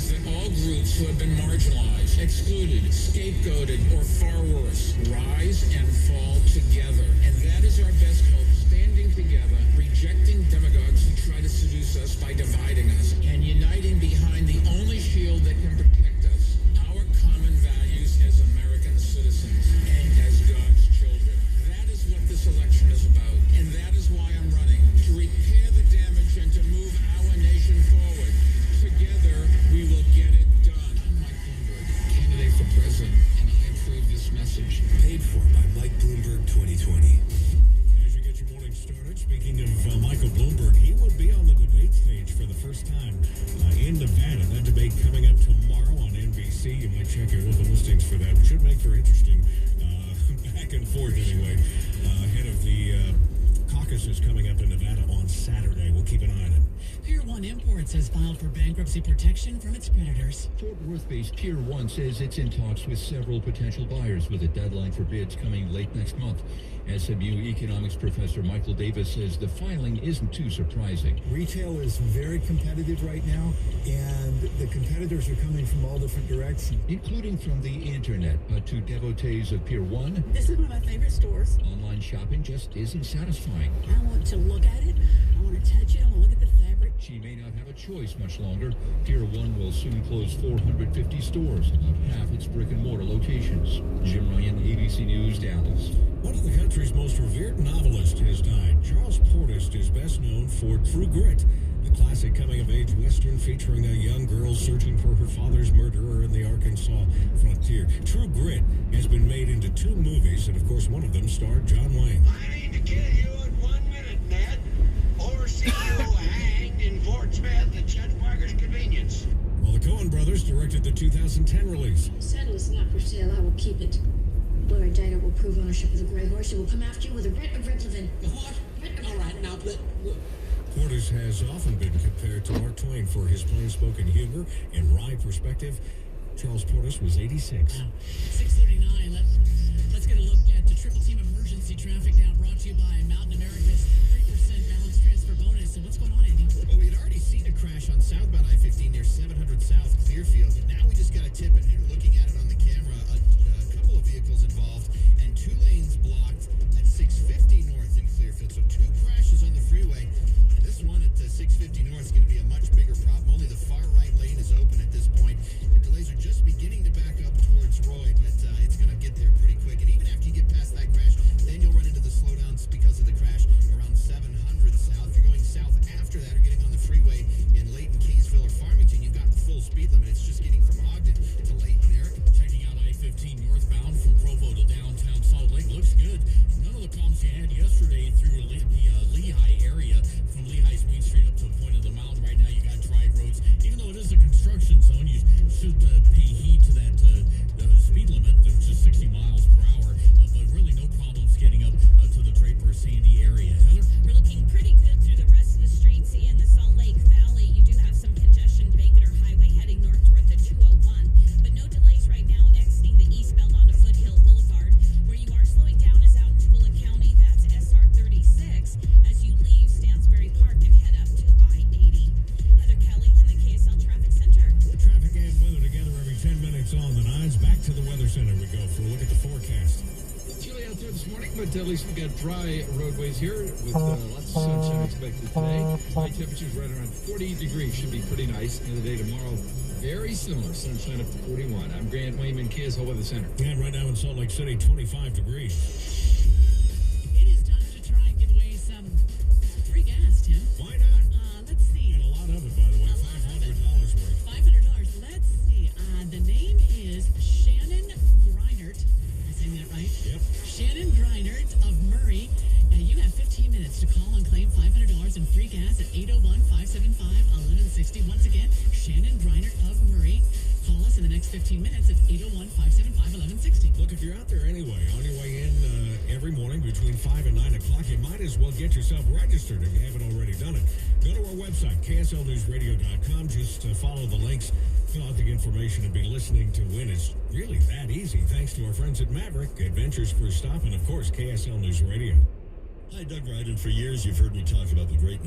says that all groups who have been marginalized, excluded, scapegoated, or far worse, rise and fall together. And that is our best hope, standing together, rejecting demagogues who try to seduce us by dividing us, and uniting behind the only shield that can protect us, our common values as American citizens and as God's children. That is what this election is about, and that is why I'm running, to repair the damage and to move our nation forward. Together, we will get it done. I'm Mike Bloomberg, candidate for president, and I approve this message. Paid for by Mike Bloomberg 2020. As you get your morning started, speaking of Michael Bloomberg, he will be on the debate stage for the first time in Nevada. That debate coming up tomorrow on NBC. You might check your local listings for that. It should make for interesting back and forth anyway. Ahead of the caucuses coming up in Nevada on Saturday. We'll keep an eye on it. Pier 1 Imports has filed for bankruptcy protection from its creditors. Fort Worth-based Pier 1 says it's in talks with several potential buyers, with a deadline for bids coming late next month. SMU economics professor Michael Davis says the filing isn't too surprising. Retail is very competitive right now, and the competitors are coming from all different directions, including from the internet. But to devotees of Pier 1, this is one of my favorite stores. Online shopping just isn't satisfying. I want to look at it, I want to touch it, I want to look at the fabric. She may not have a choice much longer. Pier 1 will soon close 450 stores, about half its brick-and-mortar locations. Jim Ryan, ABC News, Dallas. One of the country's most revered novelists has died. Charles Portis is best known for True Grit, the classic coming-of-age Western featuring a young girl searching for her father's murderer in the Arkansas frontier. True Grit has been made into 2 movies, and of course one of them starred John Wayne. I need to kill you in 1 minute, Ned, or see you hanged in Fort Smith at Judge Parker's convenience. Well, the Coen brothers directed the 2010 release. Saddle is not for sale. I will keep it. Laura Dagger will prove ownership of the gray horse. She will come after you with a writ of Rivlin. What? All right, now, Portis has often been compared to Mark Twain for his plain-spoken humor and wry perspective. Charles Portis was 86. Wow. 6:39. Let's get a look at the Triple Team Emergency Traffic now, brought to you by Mountain America's 3% balance transfer bonus. And what's going on, Andy? Well, we had already seen a crash on southbound I-15 near 700 South Clearfield, but now we just got a tip, and you're looking at it on the camera. A couple of vehicles involved, and 2 lanes blocked at 650 North in Clearfield. So 2 crashes on the freeway. And this one at 650 North is going to be a much bigger problem. Only the far right lane is open at this point. The delays are just beginning to back up towards Roy, but it's going to get there pretty quick. And even after you get past that crash, then you'll run into the slowdowns because of the crash around 700 South. If you're going south after that or getting on the freeway in Layton, Kaysville, or Farmington, you've got the full speed limit. It's just getting from Ogden to Layton. Eric? Checking out I-15 northbound from Provo to downtown Salt Lake. Looks good. None of the problems you had yesterday through the Lehigh area, from Lehigh's Main Street up to the point of the mountain. Right now you got dry roads. Even though it is a construction zone, you should pay heed to that speed limit, which is 60 miles per hour. But really no problems getting up to the Draper Sandy area. Heather? We're looking pretty good through the rest of the streets in the Salt Lake Valley. You do have some congestion, Bangerter Highway heading north toward the 201, but no delays right now exiting the eastbound onto Foothill Boulevard. Where you are slowing down is out in Tooele County. That's SR 36 as you leave Stansbury Park and head up to I-80. Heather Kelly in the KSL Traffic Center. Traffic and weather together every 10 minutes on the 9s. Back to the Weather Center we go for a look at the forecast. Chilly out there this morning, but at least we got dry roadways here with lots of sunshine expected today. High temperatures right around 40 degrees. Should be pretty nice. End of the day tomorrow, very similar. Sunshine up to 41. I'm Grant Wayman, KSL Weather Center. And right now in Salt Lake City, 25 degrees. It is time to try and give away some free gas, Tim. Why not? Let's see. And a lot of it, by the way. $500 worth. $500. Let's see. The name is Shannon Greinert. Am I saying that right? Yep. Shannon Greinert of Murray. You have 15 minutes to call and claim $500 in free gas at 801-575-1160. Once again, Shannon Greinert of Murray. Call us in the next 15 minutes at 801-575-1160. Look, if you're out there anyway, on your way in every morning between 5 and 9 o'clock, you might as well get yourself registered if you haven't already done it. Go to our website, kslnewsradio.com. Just follow the links, fill out the information, and be listening to win. It's really that easy, thanks to our friends at Maverick, Adventures First Stop, and, of course, KSL News Radio. Hi, Doug Ryden. For years, you've heard me talk about the great